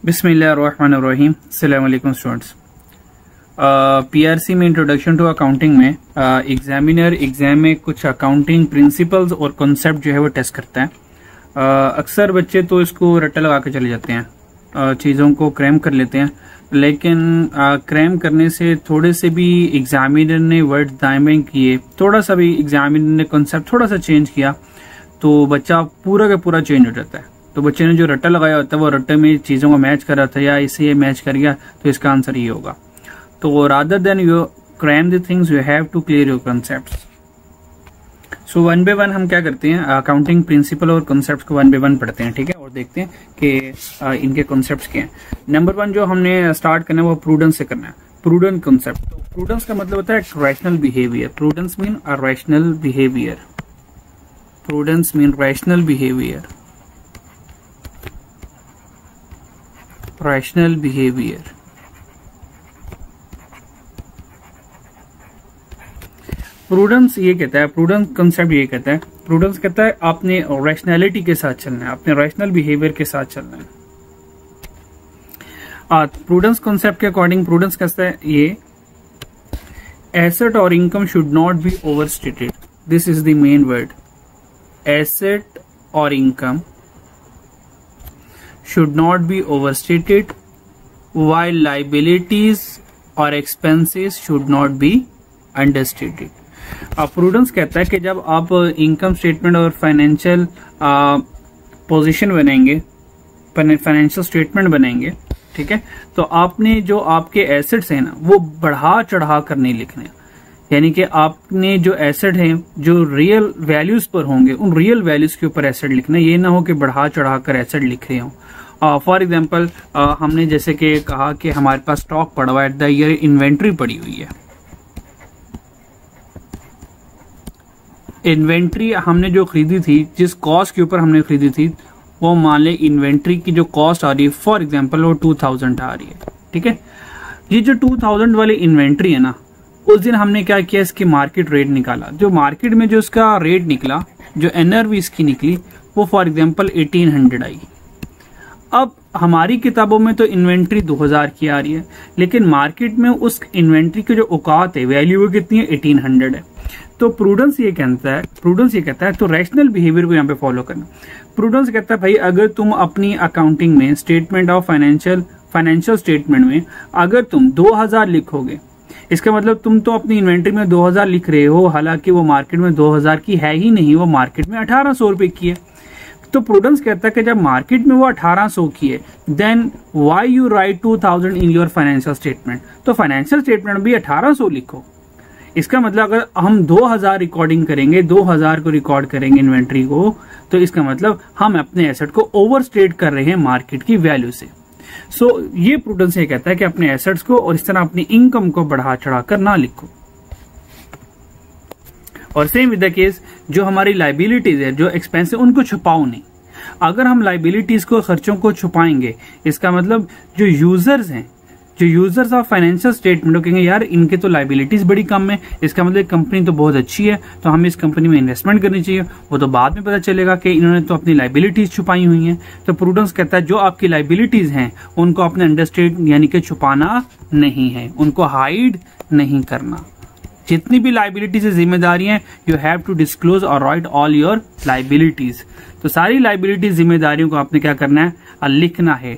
बिस्मिल्लाहिर्रहमानिर्रहीम। अस्सलाम वालेकुम स्टूडेंट्स। पीआरसी में इंट्रोडक्शन टू अकाउंटिंग में एग्जामिनर एग्जाम में कुछ अकाउंटिंग प्रिंसिपल्स और कॉन्सेप्ट जो है वो टेस्ट करता है। अक्सर बच्चे तो इसको रट्टा लगा के चले जाते हैं, चीज़ों को क्रैम कर लेते हैं, लेकिन क्रैम करने से थोड़े से भी एग्जामिनर ने वर्ड दाएं किए, थोड़ा सा भी एग्जामिनर ने कॉन्सेप्ट थोड़ा सा चेंज किया तो बच्चा पूरा का पूरा चेंज हो जाता है। तो बच्चे ने जो रट्टा लगाया होता है वो रट्टे में चीज़ों को मैच कर रहा था या इसे ये मैच कर गया, तो इसका आंसर ये होगा। तो rather than you cram the things you have to clear your concepts. So one by one हम क्या करते हैं, अकाउंटिंग प्रिंसिपल और कॉन्सेप्ट्स को वन बाय वन पढ़ते हैं, ठीक है, और देखते हैं कि इनके कॉन्सेप्ट्स क्या हैं। नंबर वन जो हमने स्टार्ट करना है वो प्रूडेंस से करना है। प्रूडेंट कॉन्सेप्ट, तो प्रूडेंस का मतलब होता है rational behaviour. Prudence mean a rational behaviour. Prudence mean rational behaviour. Rational behaviour. Prudence ये कहता है, प्रूडेंस कंसेप्ट ये कहता है, प्रूडेंस कहता है आपने रैशनैलिटी के साथ चलना है, अपने रैशनल बिहेवियर के साथ चलना है। प्रूडेंस कंसेप्ट के अकॉर्डिंग प्रूडेंस कहता है ये एसेट और income should not be overstated. This is the main word. Asset और income should not be overstated while liabilities or expenses should not be understated। Prudence कहता है कि जब आप इनकम स्टेटमेंट और फाइनेंशियल पोजीशन बनाएंगे, फाइनेंशियल स्टेटमेंट बनाएंगे, ठीक है, तो आपने जो आपके एसेट्स हैं ना वो बढ़ा चढ़ा कर नहीं लिखने, यानी कि आपने जो एसेट हैं जो रियल वैल्यूज पर होंगे उन रियल वैल्यूज के ऊपर एसेट लिखना। ये ना हो कि बढ़ा चढ़ा कर एसेट लिख रहे हो। फॉर एग्जाम्पल हमने जैसे कि कहा कि हमारे पास स्टॉक पड़ा हुआ है, एट द ईयर इन्वेंट्री पड़ी हुई है। इन्वेंट्री हमने जो खरीदी थी, जिस कॉस्ट के ऊपर हमने खरीदी थी, वो मान ले इन्वेंट्री की जो कॉस्ट आ रही है फॉर एग्जाम्पल वो 2000 आ रही है, ठीक है। ये जो 2000 वाली इन्वेंट्री है ना, उस दिन हमने क्या किया, इसकी मार्केट रेट निकाला। जो मार्केट में जो इसका रेट निकला, जो एनआरवी इसकी निकली, वो फॉर एग्जाम्पल 1800 आई। अब हमारी किताबों में तो इन्वेंट्री 2000 की आ रही है, लेकिन मार्केट में उस इन्वेंट्री की जो औकात है, वैल्यू वो कितनी है, 1800 है। तो प्रूडेंस ये कहता है तो रैशनल बिहेवियर को यहाँ पे फॉलो करना। प्रूडेंस कहता है भाई अगर तुम अपनी अकाउंटिंग में स्टेटमेंट ऑफ फाइनेंशियल स्टेटमेंट में अगर तुम 2000 लिखोगे, इसका मतलब तुम तो अपनी इन्वेंट्री में 2000 लिख रहे हो, हालांकि वो मार्केट में 2000 की है ही नहीं, वो मार्केट में 1800 रुपए की है। तो प्रूडेंस कहता है कि जब मार्केट में वो 1800 की है, then why you write 2000 in your financial statement. तो फाइनेंशियल स्टेटमेंट भी 1800 लिखो। इसका मतलब अगर हम 2000 रिकॉर्डिंग करेंगे, 2000 को रिकॉर्ड करेंगे इन्वेंट्री को, तो इसका मतलब हम अपने एसेट को ओवरस्टेट कर रहे हैं मार्केट की वैल्यू से। सो ये प्रूडेंस ये कहता है कि अपने एसेट्स को और इस तरह अपनी इनकम को बढ़ा चढ़ा कर ना लिखो। और सेम विद द केस जो हमारी लाइबिलिटीज है, जो एक्सपेंस है, उनको छुपाओ नहीं। अगर हम लाइबिलिटीज को, खर्चों को छुपाएंगे, इसका मतलब जो यूजर्स ऑफ फाइनेंशियल स्टेटमेंट कहेंगे यार इनके तो लाइबिलिटीज बड़ी कम है, इसका मतलब कंपनी तो बहुत अच्छी है, तो हमें इस कंपनी में इन्वेस्टमेंट करनी चाहिए। वो तो बाद में पता चलेगा कि इन्होंने तो अपनी लाइबिलिटीज छुपाई हुई हैं। तो प्रूडेंस कहता है जो आपकी लाइबिलिटीज हैं उनको अपने अंडरस्टेट यानी कि छुपाना नहीं है, उनको हाइड नहीं करना। जितनी भी लाइबिलिटीज से जिम्मेदारी है, यू हैव टू डिस्क्लोज और राइट ऑल योर लाइबिलिटीज। तो सारी लाइबिलिटीज जिम्मेदारियों को आपने क्या करना है, लिखना है।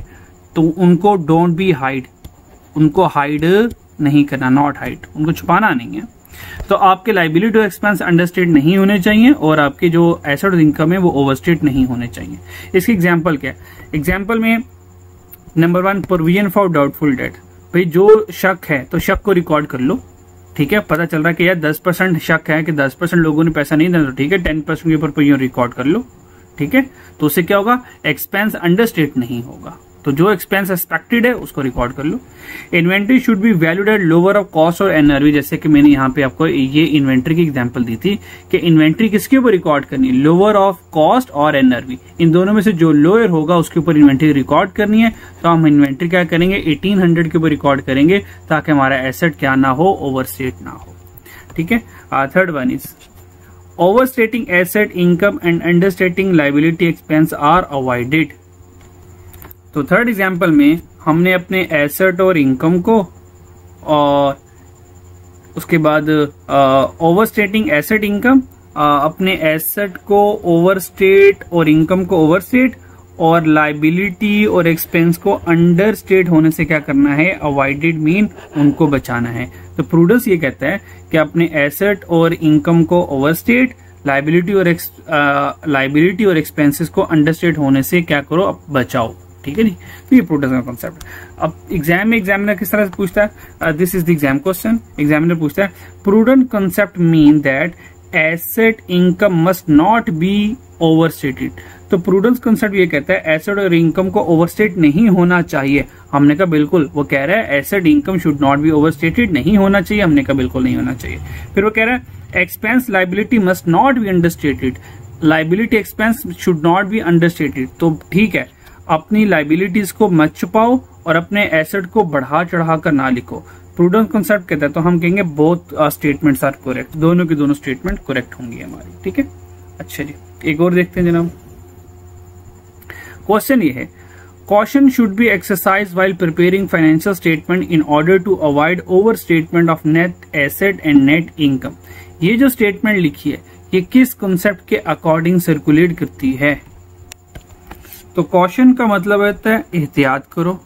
तो उनको डोंट बी हाइड, उनको हाइड नहीं करना, नॉट हाइड, उनको छुपाना नहीं है। तो आपके लाइबिलिटी और एक्सपेंस अंडरस्टेट नहीं होने चाहिए और आपके जो एसेट और इनकम है वो ओवरस्टेट नहीं होने चाहिए। इसकी एग्जाम्पल क्या है, एग्जाम्पल में number 1 provision for doubtful debt. भाई जो शक है तो शक को रिकॉर्ड कर लो, ठीक है। पता चल रहा है कि यार 10% शक है कि 10% लोगों ने पैसा नहीं देना, तो ठीक है 10% के ऊपर प्रोविजन रिकॉर्ड कर लो, ठीक है। तो उससे क्या होगा, एक्सपेंस अंडरस्टेट नहीं होगा। तो जो एक्सपेंस एक्सपेक्टेड है उसको रिकॉर्ड कर लो। Inventory should be valued at lower of cost और एनआरवी। जैसे कि मैंने यहाँ पे आपको ये इन्वेंट्री की एग्जांपल दी थी कि इन्वेंट्री किसके ऊपर रिकॉर्ड करनी है, लोअर ऑफ कॉस्ट और एनआरवी। इन दोनों में से जो लोअर होगा उसके ऊपर इन्वेंट्री रिकॉर्ड करनी है। तो हम इन्वेंट्री क्या करेंगे, 1800 के ऊपर रिकॉर्ड करेंगे ताकि हमारा एसेट क्या ना हो, ओवरस्टेट ना हो, ठीक है। Third one is overstating asset income and understating liability expense are avoided। तो थर्ड एग्जाम्पल में हमने अपने एसेट और इनकम को और उसके बाद ओवरस्टेटिंग एसेट इनकम, अपने एसेट को ओवरस्टेट और इनकम को ओवरस्टेट और लाइबिलिटी और एक्सपेंस को अंडरस्टेट होने से क्या करना है, अवॉइडेड मीन उनको बचाना है। तो प्रूडेंस ये कहता है कि अपने एसेट और इनकम को ओवरस्टेट, लाइबिलिटी और एक्सपेंसेस को अंडरस्टेट होने से क्या करो, अब बचाओ। ठीक है जी, तो ये प्रूडेंस का कॉन्सेप्ट। अब एग्जाम में एग्जामिनर किस तरह से पूछता है, this is the exam question. Examiner पूछता है prudent concept mean that asset income must not be overstated. तो प्रूडेंस कॉन्सेप्ट ये कहता है एसेट और इनकम को ओवरस्टेट नहीं होना चाहिए। हमने कहा बिल्कुल, वो कह रहा है asset income should not be overstated, नहीं होना चाहिए। हमने कहा बिल्कुल नहीं होना चाहिए। फिर वो कह रहा है expense liability must not be understated, liability expense should not be understated. तो ठीक है, अपनी लाइबिलिटीज को मत छुपाओ और अपने एसेट को बढ़ा चढ़ा कर ना लिखो। प्रूडेंस कॉन्सेप्ट कहता है तो हम कहेंगे बोथ स्टेटमेंट्स आर करेक्ट, दोनों की दोनों स्टेटमेंट करेक्ट होंगी हमारी। ठीक है, अच्छा जी, एक और देखते हैं जनाब। क्वेश्चन ये है, caution should be exercised while preparing financial statement in order to avoid overstatement of net asset and net income। ये जो स्टेटमेंट लिखी है ये किस कॉन्सेप्ट के अकॉर्डिंग सर्कुलेट करती है? तो कॉशन का मतलब होता है एहतियात करो,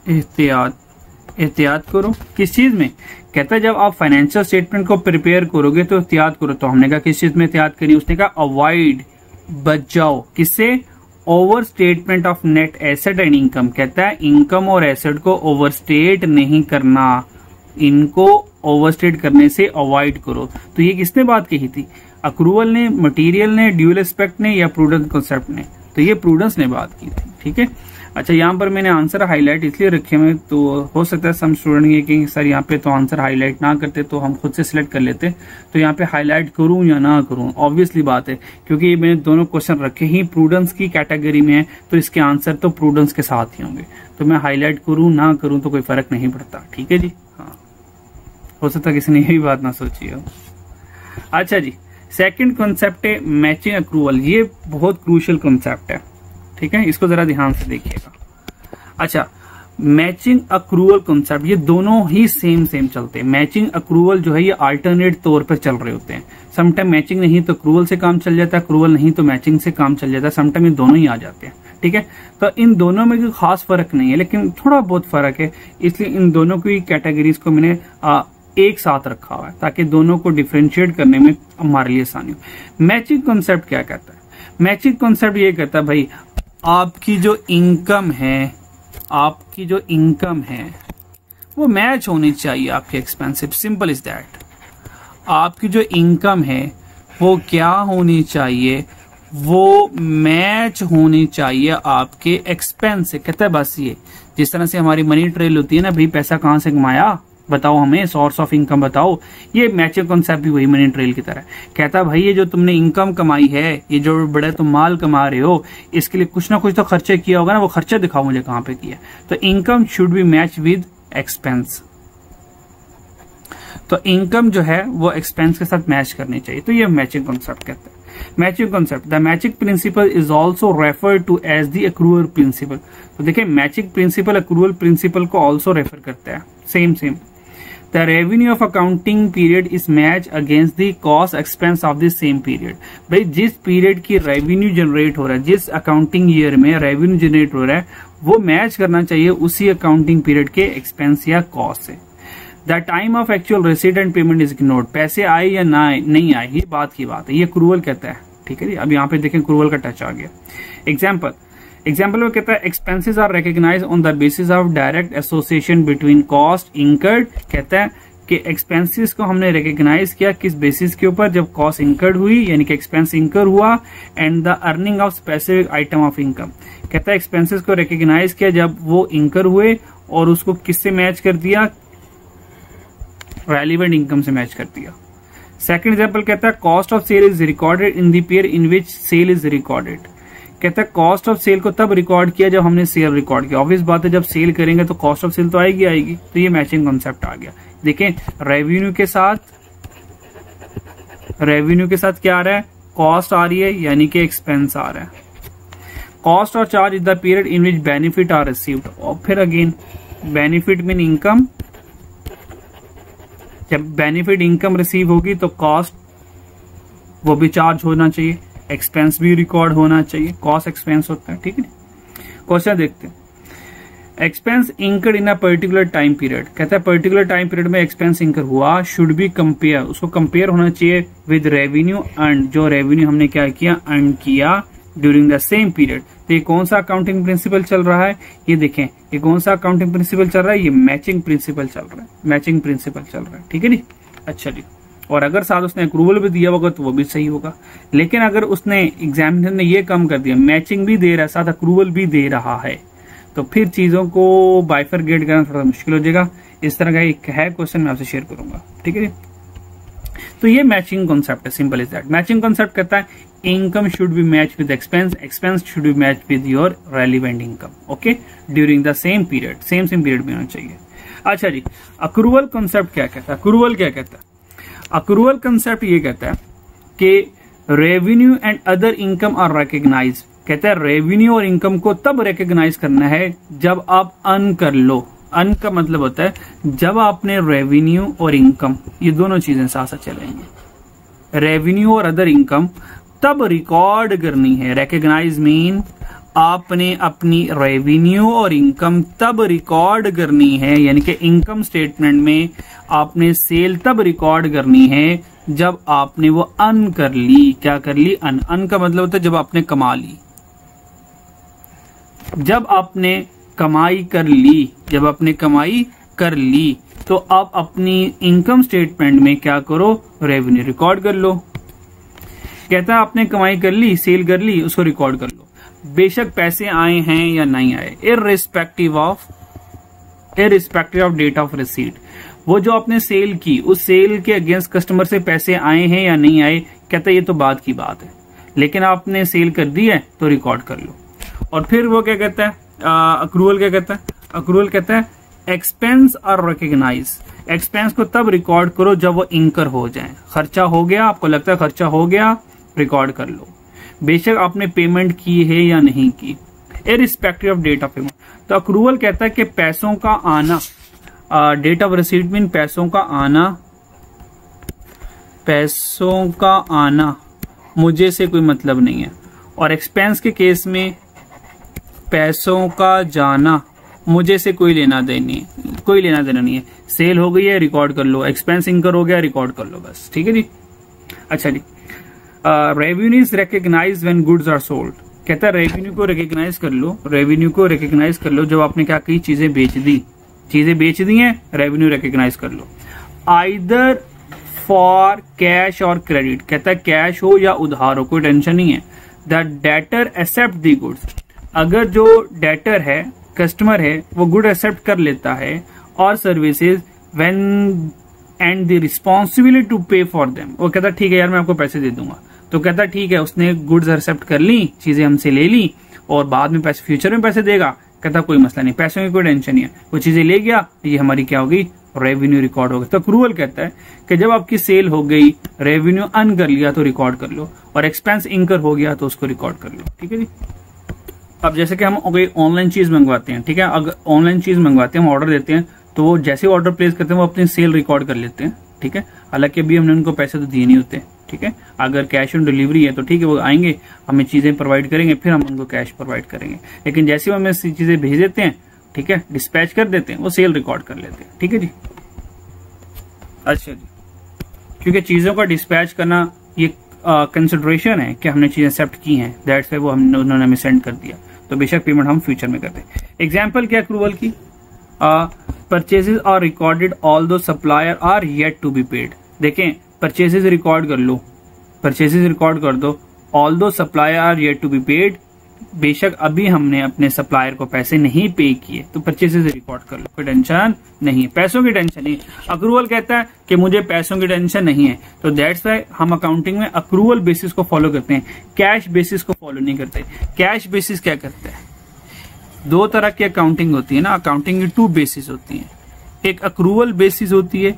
एहतियात करो। किस चीज में? कहता है जब आप फाइनेंशियल स्टेटमेंट को प्रिपेयर करोगे तो एहतियात करो। तो हमने कहा किस चीज में एहतियात करी? उसने कहा अवॉइड, बच जाओ। किससे? Over statement of net asset and income. कहता है इनकम और एसेट को ओवरस्टेट नहीं करना, इनको ओवरस्टेट करने से अवॉइड करो। तो ये किसने बात कही थी? अक्रूवल ने, मटेरियल ने, ड्यूअल एस्पेक्ट ने या प्रूडेंस कॉन्सेप्ट ने? तो ये प्रूडेंस ने बात की थी। ठीक है, अच्छा यहाँ पर मैंने आंसर हाईलाइट इसलिए रखे हुए, तो हो सकता है सम स्टूडेंट ये कि सर यहाँ पे तो आंसर हाईलाइट ना करते तो हम खुद से सिलेक्ट कर लेते। तो यहाँ पे हाईलाइट करूं या ना करूं, ऑब्वियसली बात है, क्योंकि मैंने दोनों क्वेश्चन रखे ही प्रूडेंस की कैटेगरी में है तो इसके आंसर तो प्रूडेंस के साथ ही होंगे। तो मैं हाईलाइट करूं ना करूं तो कोई फर्क नहीं पड़ता। ठीक है जी, हाँ, हो सकता है किसी ने यही बात ना सोची हो। अच्छा जी, सेकेंड कॉन्सेप्ट है मैचिंग अक्रूवल। ये बहुत क्रूशियल कॉन्सेप्ट है। ठीक है, इसको जरा ध्यान से देखिएगा। अच्छा, मैचिंग अक्रूवल कॉन्सेप्ट, ये दोनों ही सेम चलते हैं। मैचिंग अक्रूवल जो है ये अल्टरनेट तौर पर चल रहे होते हैं। समटाइम मैचिंग नहीं तो अक्रूवल से काम चल जाता है, अक्रूवल नहीं तो मैचिंग से काम चल जाता है। समटाइम ये दोनों ही आ जाते हैं। ठीक है, तो इन दोनों में कोई खास फर्क नहीं है, लेकिन थोड़ा बहुत फर्क है, इसलिए इन दोनों की कैटेगरीज को मैंने एक साथ रखा हुआ है ताकि दोनों को डिफ्रेंशिएट करने में हमारे लिए आसानी हो। मैचिंग कॉन्सेप्ट क्या कहता है? मैचिंग कॉन्सेप्ट ये कहता है भाई आपकी जो इनकम है वो मैच होनी चाहिए आपके एक्सपेंसिव। Simple is that. आपकी जो इनकम है वो क्या होनी चाहिए? वो मैच होनी चाहिए आपके एक्सपेंस से। कहता है बस ये, जिस तरह से हमारी मनी ट्रेल होती है ना, भाई पैसा कहाँ से कमाया बताओ, हमें सोर्स ऑफ इनकम बताओ। ये मैचिंग कॉन्सेप्ट भी वही मनी ट्रेल की तरह। कहता भाई ये जो तुमने इनकम कमाई है, ये जो बड़े तुम माल कमा रहे हो, इसके लिए कुछ ना कुछ तो खर्चे किया होगा ना, वो खर्चा दिखाओ मुझे कहाँ पे किया। तो income should be match with expense. तो इनकम जो है वो एक्सपेंस के साथ मैच करनी चाहिए। तो ये मैचिंग कॉन्सेप्ट कहता है। Matching concept, the matching principle is also referred to as the accrual principle. तो देखिए मैचिंग प्रिंसिपल अक्रूवल प्रिंसिपल को ऑल्सो रेफर करता है। Same The revenue of accounting period is matched against the cost expense of the same period। भाई जिस period की revenue generate हो रहा है, जिस अकाउंटिंग ईयर में रेवेन्यू जनरेट हो रहा है, वो मैच करना चाहिए उसी अकाउंटिंग पीरियड के एक्सपेंस या कॉस्ट से। The time of actual receipt and payment is ignored. पैसे आए या ना आए, नहीं आए, ये बात की बात है। ये अक्रूवल कहता है। ठीक है जी, अब यहाँ पे देखें अक्रूवल का टच आ गया। एग्जाम्पल में कहता है expenses are recognised on the basis of direct association between cost incurred. कहता है कि एक्सपेंसेस को हमने रिकॉग्नाइज किया किस बेसिस के ऊपर? जब कॉस्ट इंकर्ड हुई, यानी कि एक्सपेंस इंकर हुआ, and the earning of specific item of income. कहता है एक्सपेंसेस को रिकॉग्नाइज किया जब वो इंकर हुए और उसको किससे मैच कर दिया? रेलिवेंट इनकम से मैच कर दिया। सेकंड एग्जांपल कहता है cost of sale is recorded in the period in which sale is recorded. कहता है कॉस्ट ऑफ सेल को तब रिकॉर्ड किया जब हमने सेल रिकॉर्ड किया। ऑब्वियस बात है, जब सेल करेंगे तो कॉस्ट ऑफ सेल तो आएगी। तो ये मैचिंग कॉन्सेप्ट आ गया। देखें रेवेन्यू के साथ क्या आ रहा है? कॉस्ट आ रही है यानी कि एक्सपेंस आ रहा है। कॉस्ट और charge is the period in which benefit are received. और फिर अगेन बेनिफिट मीन इनकम, जब बेनिफिट इनकम रिसीव होगी तो कॉस्ट वो भी चार्ज होना चाहिए, एक्सपेंस भी रिकॉर्ड होना चाहिए, कॉस्ट एक्सपेंस होता है। ठीक है, क्वेश्चन देखते हैं। Expense incurred in a particular time period, कहता है पर्टिकुलर टाइम पीरियड में एक्सपेंस इंकर हुआ, शुड बी कंपेयर, उसको कंपेयर होना चाहिए विद रेवेन्यू अर्न, जो रेवेन्यू हमने क्या किया, अर्न किया ड्यूरिंग द सेम पीरियड। तो ये कौन सा अकाउंटिंग प्रिंसिपल चल रहा है, ये देखें, ये कौन सा अकाउंटिंग प्रिंसिपल चल रहा है, ये मैचिंग प्रिंसिपल चल रहा है, मैचिंग प्रिंसिपल चल रहा है। ठीक है जी, अच्छा जी। और अगर साथ उसने अक्रूवल भी दिया होगा तो वो भी सही होगा, लेकिन अगर उसने एग्जामिनर ने ये कम कर दिया, मैचिंग भी दे रहा है साथ अक्रूवल भी दे रहा है, तो फिर चीजों को बाइफरगेट करना थोड़ा मुश्किल हो जाएगा। इस तरह का एक है क्वेश्चन, मैं आपसे शेयर करूंगा। ठीक है जी, तो ये मैचिंग कॉन्सेप्ट है, simple is that. Matching concept कहता है income should be match with expense, expense should be match with your relevant income, okay, during the same period, same period में होना चाहिए। अच्छा जी, अक्रूवल कॉन्सेप्ट क्या कहता है, अक्रूवल क्या कहता है, अक्रूवल कंसेप्ट ये कहता है कि revenue and other income are recognise, कहता है रेवेन्यू और इनकम को तब रिकॉग्नाइज करना है जब आप अर्न कर लो। अर्न का मतलब होता है जब आपने रेवेन्यू और इनकम, ये दोनों चीजें साथ साथ चलेंगी, रेवेन्यू और अदर इनकम तब रिकॉर्ड करनी है। रिकॉग्नाइज मीन आपने अपनी रेवेन्यू और इनकम तब रिकॉर्ड करनी है, यानी कि इनकम स्टेटमेंट में आपने सेल तब रिकॉर्ड करनी है जब आपने वो अर्न कर ली। क्या कर ली, अर्न का मतलब होता है जब आपने कमा ली, जब आपने कमाई कर ली, जब आपने कमाई कर ली तो आप अपनी इनकम स्टेटमेंट में क्या करो, रेवेन्यू रिकॉर्ड कर लो। कहता है आपने कमाई कर ली, सेल कर ली, उसको रिकॉर्ड कर लो, बेशक पैसे आए हैं या नहीं आए, irrespective of date of receipt. वो जो आपने सेल की, उस सेल के अगेंस्ट कस्टमर से पैसे आए हैं या नहीं आए, कहता है ये तो बाद की बात है, लेकिन आपने सेल कर दी है तो रिकॉर्ड कर लो। और फिर वो क्या कहता है, अक्रूवल क्या कहता है, अक्रूवल कहता है एक्सपेंस और रिकॉग्नाइज, एक्सपेंस को तब रिकॉर्ड करो जब वो इंकर हो जाए, खर्चा हो गया, आपको लगता है खर्चा हो गया, रिकॉर्ड कर लो, बेशक आपने पेमेंट की है या नहीं की, irrespective of date of payment. तो अक्रूवल कहता है कि पैसों का आना, डेट ऑफ रिसीट मीन पैसों का आना, पैसों का आना मुझे से कोई मतलब नहीं है, और एक्सपेंस के केस में पैसों का जाना मुझे से कोई लेना देना नहीं है। सेल हो गई है, रिकॉर्ड कर लो, एक्सपेंस इंकर हो गया, रिकॉर्ड कर लो, बस। ठीक है जी, अच्छा जी। Revenue is recognised when goods are sold, कहता है रेवेन्यू को रिकॉग्नाइज कर लो, रेवेन्यू को रिकॉग्नाइज कर लो जब आपने क्या की, चीजें बेच दी, चीजें बेच दी हैं, रेवेन्यू रिकॉग्नाइज कर लो। आइदर फॉर कैश और क्रेडिट, कहता है कैश हो या उधार हो, कोई टेंशन नहीं है। The debtor accept the goods, अगर जो डेटर है, कस्टमर है, वो गुड एक्सेप्ट कर लेता है, और services when and the responsibility to pay for them, वो कहता ठीक है यार मैं आपको पैसे दे दूंगा, तो कहता ठीक है, उसने गुड्स एक्सेप्ट कर ली, चीजें हमसे ले ली, और बाद में पैसे फ्यूचर में पैसे देगा, कहता कोई मसला नहीं, पैसों की कोई टेंशन नहीं है, वो चीजें ले गया, ये हमारी क्या होगी, रेवेन्यू रिकॉर्ड होगा। तो अक्रूवल कहता है कि जब आपकी सेल हो गई, रेवेन्यू अर्न कर लिया तो रिकॉर्ड कर लो, और एक्सपेंस इंकर हो गया तो उसको रिकॉर्ड कर लो। ठीक है जी। अब जैसे कि हम कोई ऑनलाइन चीज मंगवाते हैं, ठीक है, अगर ऑनलाइन चीज मंगवाते हैं, हम ऑर्डर देते हैं, तो वो जैसे ऑर्डर प्लेस करते हैं वो अपनी सेल रिकॉर्ड कर लेते हैं। ठीक है, हालांकि अभी हमने उनको पैसे तो दिए नहीं होते। ठीक है, अगर कैश ऑन डिलीवरी है तो ठीक है, वो आएंगे, हमें चीजें प्रोवाइड करेंगे, फिर हम उनको कैश प्रोवाइड करेंगे, लेकिन जैसे वो हमें चीजें भेज देते हैं, ठीक है, डिस्पैच कर देते हैं, वो सेल रिकॉर्ड कर लेते हैं। ठीक है जी, अच्छा जी, क्योंकि चीजों का डिस्पैच करना ये कंसिडरेशन है कि हमने चीजें एक्सेप्ट की हैं, दैट्स व्हाई वो उन्होंने हमें सेंड कर दिया, तो बेशक पेमेंट हम फ्यूचर में करते हैं। एग्जाम्पल क्या अक्रूवल की, purchases are recorded although supplier are yet to be paid. देखें, परचेजेस रिकॉर्ड कर लो, परचेजेस रिकॉर्ड कर दो, although supplier are yet to be paid, बेशक अभी हमने अपने सप्लायर को पैसे नहीं पे किए, तो परचेजेस रिकॉर्ड कर लो, कोई टेंशन नहीं, पैसों की टेंशन नहीं। अक्रूवल कहता है कि मुझे पैसों की टेंशन नहीं है, तो दैट्स व्हाई हम अकाउंटिंग में अक्रूवल बेसिस को फॉलो करते हैं, कैश बेसिस को फॉलो नहीं करते। कैश बेसिस क्या करता है, दो तरह की अकाउंटिंग होती है ना, अकाउंटिंग की टू बेसिस होती है, एक अक्रूवल बेसिस होती है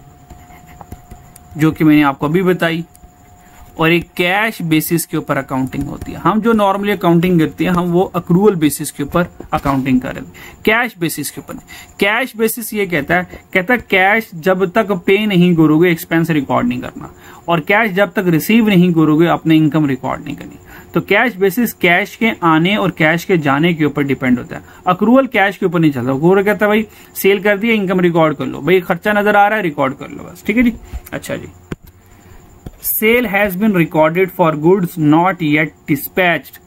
जो कि मैंने आपको अभी बताई, और एक कैश बेसिस के ऊपर अकाउंटिंग होती है। हम जो नॉर्मली अकाउंटिंग करते हैं हम वो अक्रूवल बेसिस के ऊपर अकाउंटिंग कर रहे हैं, कैश बेसिस के ऊपर। कैश बेसिस ये कहता है कैश जब तक पे नहीं करोगे एक्सपेंस रिकॉर्ड नहीं करना, और कैश जब तक रिसीव नहीं करोगे अपने इनकम रिकॉर्ड नहीं करनी। तो कैश बेसिस कैश के आने और कैश के जाने के ऊपर डिपेंड होता है। अक्रूवल कैश के ऊपर नहीं चलता। अक्रूवल कहता है भाई सेल कर दिया इनकम रिकॉर्ड कर लो, भाई खर्चा नजर आ रहा है रिकॉर्ड कर लो बस, ठीक है जी। अच्छा जी, sale has been recorded for goods not yet dispatched.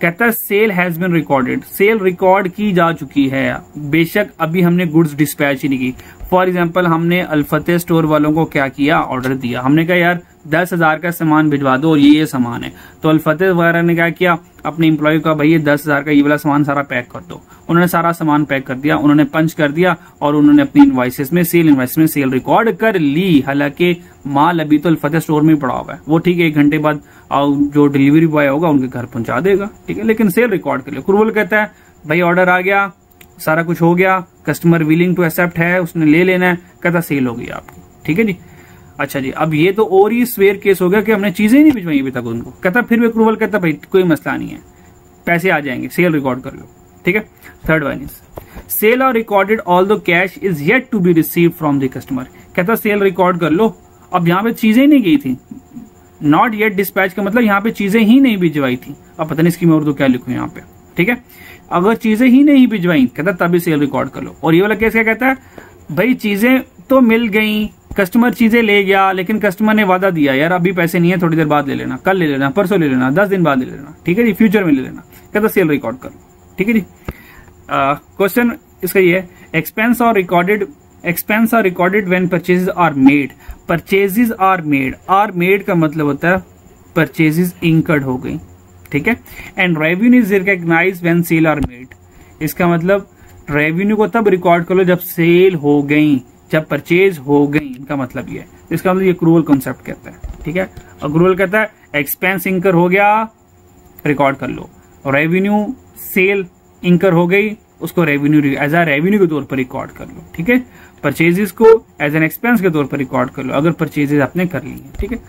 कहता है sale has been recorded, sale record की जा चुकी है, बेशक अभी हमने गुड्स डिस्पैच ही नहीं की। फॉर एग्जाम्पल हमने अल्फतेह स्टोर वालों को क्या किया, ऑर्डर दिया, हमने कहा यार 10,000 का सामान भिजवा दो और ये सामान है। तो अल्फतेह वगैरह ने क्या किया, अपने एम्प्लॉय का भाई ये 10,000 का ये वाला सामान सारा पैक कर दो। उन्होंने सारा सामान पैक कर दिया, उन्होंने पंच कर दिया और उन्होंने अपनी इनवॉइसेस में सेल इनवॉइस में सेल रिकॉर्ड कर ली। हालांकि माल अभी तो अल्फतेह स्टोर में पड़ा हुआ है, वो ठीक है 1 घंटे बाद जो डिलीवरी बॉय होगा उनके घर पहुंचा देगा, ठीक है, लेकिन सेल रिकॉर्ड कर लिया। अक्रूवल कहता है भाई ऑर्डर आ गया, सारा कुछ हो गया, कस्टमर विलिंग टू एक्सेप्ट है, उसने ले लेना है, कहता सेल हो गई आपकी, ठीक है जी। अच्छा जी, अब ये तो और ही स्वेयर केस हो गया कि हमने चीजें ही नहीं भिजवाई अभी तक उनको, कहता फिर भी अप्रूवल कहता भाई कोई मसला नहीं है, पैसे आ जाएंगे, सेल रिकॉर्ड कर लो, ठीक है। Third one is sale are recorded all the cash is yet to be receive from the customer. कहता सेल रिकॉर्ड कर लो, अब यहाँ पे चीजें नहीं गई थी, नॉट येट डिस्पैच का मतलब यहाँ पे चीजें ही नहीं भिजवाई थी। अब पता नहीं इसकी मैं उर्दू क्या लिखूं यहाँ पे, ठीक है। अगर चीजें ही नहीं भिजवाई कहता तभी सेल रिकॉर्ड कर लो। और ये वाला केस क्या कहता है, भाई चीजें तो मिल गई, कस्टमर चीजें ले गया, लेकिन कस्टमर ने वादा दिया यार अभी पैसे नहीं है, थोड़ी देर बाद ले लेना, कल ले लेना, परसों ले लेना, 10 दिन बाद ले लेना, ठीक है जी, फ्यूचर में ले लेना, कहता सेल रिकॉर्ड कर लो, ठीक है जी। क्वेश्चन इसका ये है, expense are recorded when purchases are made. Purchases are made का मतलब होता है परचेजेस इंकर्ड हो गई, ठीक है। And revenue is recognised when sale are made. इसका मतलब रेवेन्यू को तब रिकॉर्ड कर लो जब सेल हो गई, जब परचेज हो गई, इनका मतलब ये है। इसका मतलब ये अक्रूवल कॉन्सेप्ट कहता है, ठीक है। अक्रूवल कहता है एक्सपेंस इंकर हो गया रिकॉर्ड कर लो, रेवेन्यू सेल इंकर हो गई उसको रेवेन्यू एज अ रेवेन्यू के तौर पर रिकॉर्ड कर लो, ठीक है। परचेजेस को एज एन एक्सपेंस के तौर पर रिकॉर्ड कर लो अगर परचेजेस आपने कर ली है, ठीक है।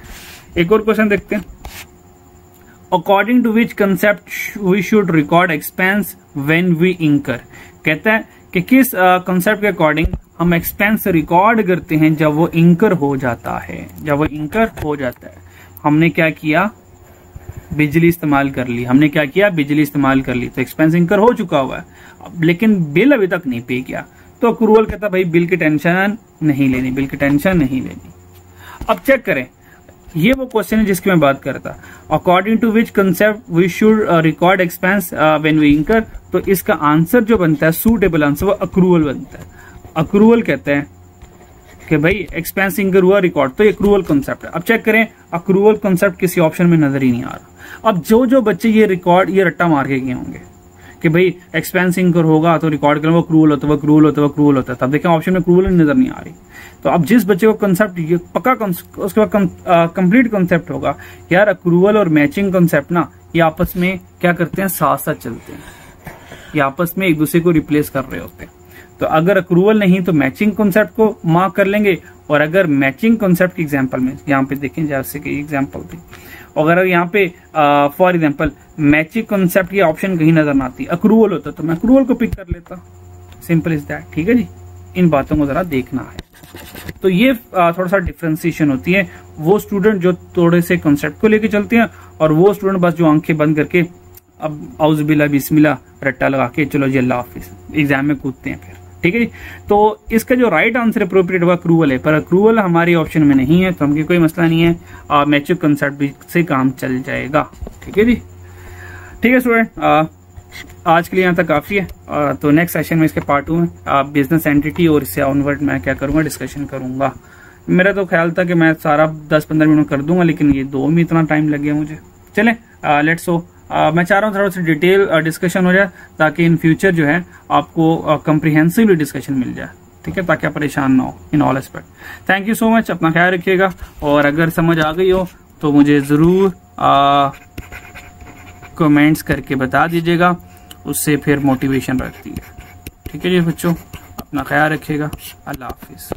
एक और क्वेश्चन देखते हैं, according to which concept we should record expense when we incur. कहता है कि किस कंसेप्ट के अकॉर्डिंग हम एक्सपेंस रिकॉर्ड करते हैं जब वो इंकर हो जाता है। जब वो इंकर हो जाता है हमने क्या किया, बिजली इस्तेमाल कर ली, हमने क्या किया, बिजली इस्तेमाल कर ली, तो एक्सपेंस इंकर हो चुका हुआ है, लेकिन बिल अभी तक नहीं पे किया। तो अक्रूवल कहता भाई बिल की टेंशन नहीं लेनी, बिल की टेंशन नहीं लेनी। अब चेक करें, ये वो क्वेश्चन है जिसकी मैं बात कर रहा था, according to which concept we should record expense when we incur. तो इसका आंसर जो बनता है, सूटेबल आंसर, वो अक्रूवल बनता है। अक्रूवल कहते हैं कि भाई एक्सपेंस इंकर हुआ रिकॉर्ड, तो ये अक्रूवल कंसेप्ट है। अब चेक करें, अक्रूवल कंसेप्ट किसी ऑप्शन में नजर ही नहीं आ रहा। अब जो बच्चे ये रिकॉर्ड ये रट्टा मार के गए होंगे कि भाई एक्सपेंस इंकर होगा तो रिकॉर्ड करें, वो अक्रूवल होता है, वो अक्रूवल होता है, वो अक्रूवल होता है, तब देखें ऑप्शन में अक्रूवल नजर नहीं आ रही। तो अब जिस बच्चे को कंसेप्ट ये पक्का उसके बाद कंप्लीट कंसेप्ट होगा यार, अक्रूवल और मैचिंग कंसेप्ट ना ये आपस में क्या करते हैं, साथ साथ चलते हैं, ये आपस में एक दूसरे को रिप्लेस कर रहे होते हैं। तो अगर अक्रूवल नहीं तो मैचिंग कॉन्सेप्ट को मार्क कर लेंगे, और अगर मैचिंग कॉन्सेप्ट की एग्जांपल में यहाँ पे देखें, जैसे कि एग्जांपल थी, अगर यहाँ पे फॉर एग्जांपल मैचिंग कॉन्सेप्ट की ऑप्शन कहीं नजर ना आती, अक्रूवल होता तो मैं अक्रूवल को पिक कर लेता, सिंपल इज दैट, ठीक है जी। इन बातों को जरा देखना है। तो ये थोड़ा सा डिफ्रेंसिएशन होती है, वो स्टूडेंट जो थोड़े से कॉन्सेप्ट को लेके चलते हैं, और वो स्टूडेंट बस जो आंखें बंद करके अब औज़ुबिल्लाह बिस्मिल्लाह रट्टा लगा के चलो जी अल्लाह हाफिज एग्जाम में कूदते हैं फिर, ठीक है जी। तो इसका जो राइट आंसर अप्रोप्रिएट हुआ अक्रूवल है, पर अक्रूवल हमारी ऑप्शन में नहीं है, तो हमको कोई मसला नहीं है, मैचिंग कंसेप्ट भी से काम चल जाएगा, ठीक है जी। ठीक है स्टूडेंट, आज के लिए यहाँ तक काफी है। तो नेक्स्ट सेशन में इसके पार्ट 2 में बिजनेस एंटिटी और इससे ऑनवर्ड मैं क्या करूंगा, डिस्कशन करूंगा। मेरा तो ख्याल था कि मैं सारा 10-15 मिनट कर दूंगा, लेकिन ये 2 में इतना टाइम लग गया मुझे। चले लेट्स सो, मैं चाह रहा हूँ थोड़ा सा डिटेल डिस्कशन हो जाए, ताकि इन फ्यूचर जो है आपको कंप्रिहेंसिवली डिस्कशन मिल जाए, ठीक है, ताकि आप परेशान ना हो in all aspect. Thank you so much, अपना ख्याल रखिएगा, और अगर समझ आ गई हो तो मुझे जरूर कमेंट्स करके बता दीजिएगा, उससे फिर मोटिवेशन रहती है। ठीक है जी बच्चों, अपना ख्याल रखिएगा, अल्लाह हाफिज।